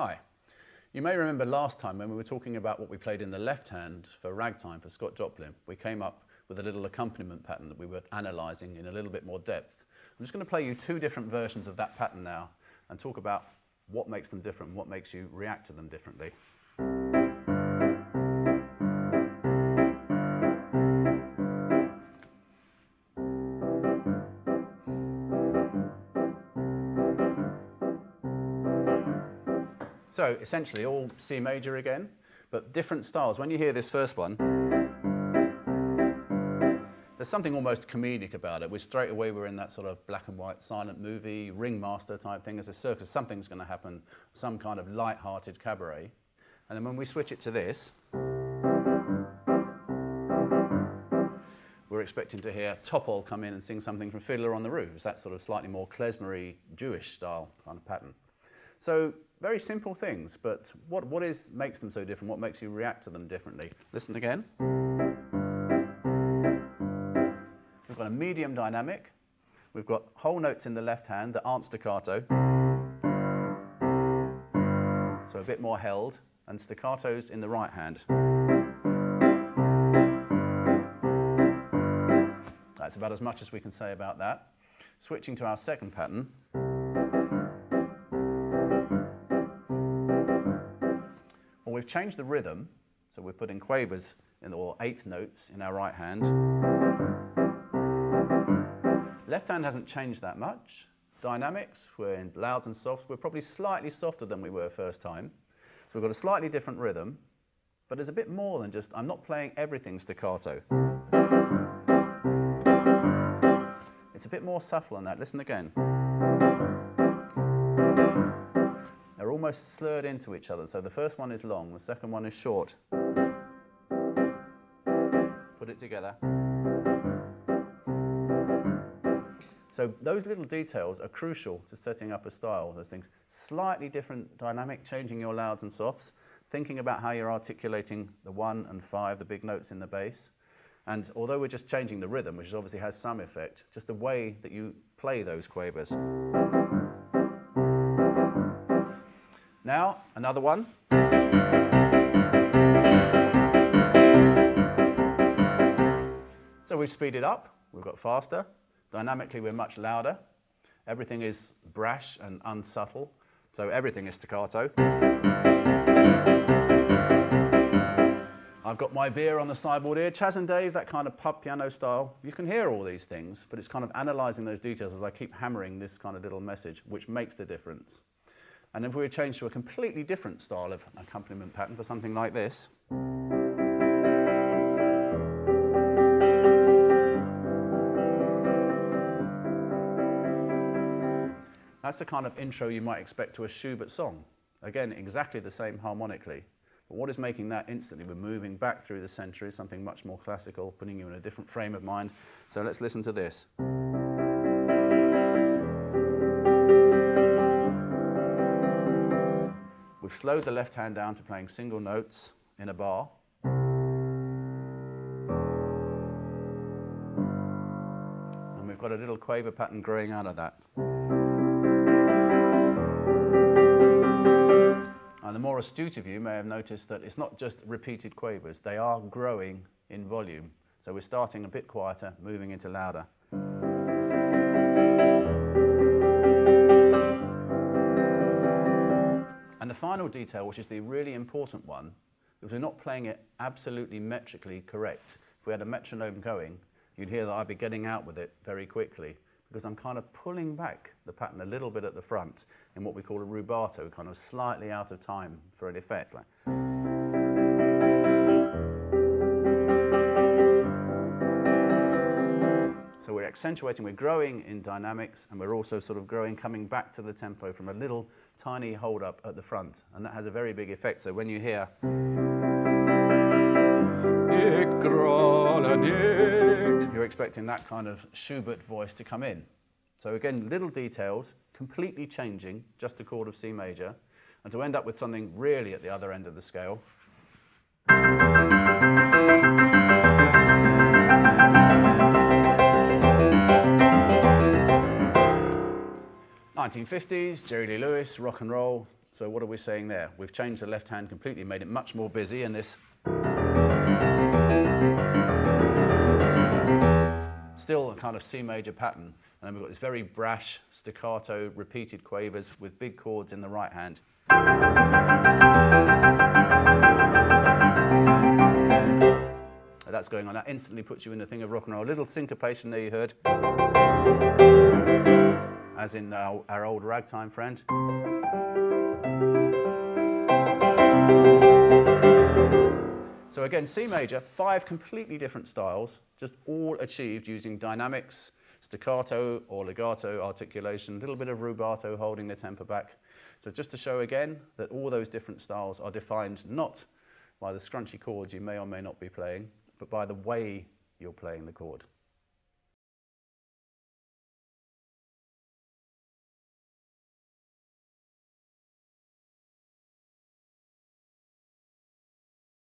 Hi. You may remember last time when we were talking about what we played in the left hand for ragtime for Scott Joplin, we came up with a little accompaniment pattern that we were analysing in a little bit more depth. I'm just going to play you two different versions of that pattern now and talk about what makes them different, what makes you react to them differently. So essentially all C major again, but different styles. When you hear this first one, there's something almost comedic about it. Straight away we're in that sort of black and white silent movie, ringmaster type thing. As a circus, something's going to happen, some kind of light-hearted cabaret. And then when we switch it to this, we're expecting to hear Topol come in and sing something from Fiddler on the Roof. That sort of slightly more klezmery, Jewish style kind of pattern. So very simple things, but what makes them so different? What makes you react to them differently? Listen again. We've got a medium dynamic. We've got whole notes in the left hand that aren't staccato. So a bit more held, and staccatos in the right hand. That's about as much as we can say about that. Switching to our second pattern. Well, we've changed the rhythm, so we're putting quavers or eighth notes in our right hand. Left hand hasn't changed that much. Dynamics, we're in louds and softs. We're probably slightly softer than we were first time. So we've got a slightly different rhythm, but there's a bit more than just, I'm not playing everything staccato. It's a bit more subtle than that. Listen again. They're almost slurred into each other. So the first one is long, the second one is short. Put it together. So those little details are crucial to setting up a style. Those things, slightly different dynamic, changing your louds and softs, thinking about how you're articulating the 1 and 5, the big notes in the bass. And although we're just changing the rhythm, which obviously has some effect, just the way that you play those quavers. Now, another one. So we've speeded up, we've got faster. Dynamically, we're much louder. Everything is brash and unsubtle, so everything is staccato. I've got my beer on the sideboard here. Chaz and Dave, that kind of pub piano style. You can hear all these things, but it's kind of analysing those details as I keep hammering this kind of little message, which makes the difference. And if we change to a completely different style of accompaniment pattern for something like this. That's the kind of intro you might expect to a Schubert song. Again, exactly the same harmonically. But what is making that instantly? We're moving back through the centuries, something much more classical, putting you in a different frame of mind. So let's listen to this. We've slowed the left hand down to playing single notes in a bar. And we've got a little quaver pattern growing out of that. And the more astute of you may have noticed that it's not just repeated quavers, they are growing in volume. So we're starting a bit quieter, moving into louder. And the final detail, which is the really important one, is we're not playing it absolutely metrically correct. If we had a metronome going, you'd hear that I'd be getting out with it very quickly, because I'm kind of pulling back the pattern a little bit at the front in what we call a rubato, kind of slightly out of time for an effect. Like. So we're accentuating, we're growing in dynamics, and we're also sort of growing, coming back to the tempo from a little tiny hold up at the front, and that has a very big effect. So when you hear you're expecting that kind of Schubert voice to come in. So again, little details, completely changing just a chord of C major, and to end up with something really at the other end of the scale. 1950s, Jerry Lee Lewis, rock and roll, So what are we saying there? We've changed the left hand completely, made it much more busy, and this still a kind of C major pattern. And then we've got this very brash, staccato, repeated quavers with big chords in the right hand. That's going on. That instantly puts you in the thing of rock and roll. A little syncopation there you heard, as in our old ragtime friend. So again, C major, 5 completely different styles, just all achieved using dynamics, staccato or legato articulation, a little bit of rubato holding the tempo back. So just to show again that all those different styles are defined not by the scrunchy chords you may or may not be playing, but by the way you're playing the chord.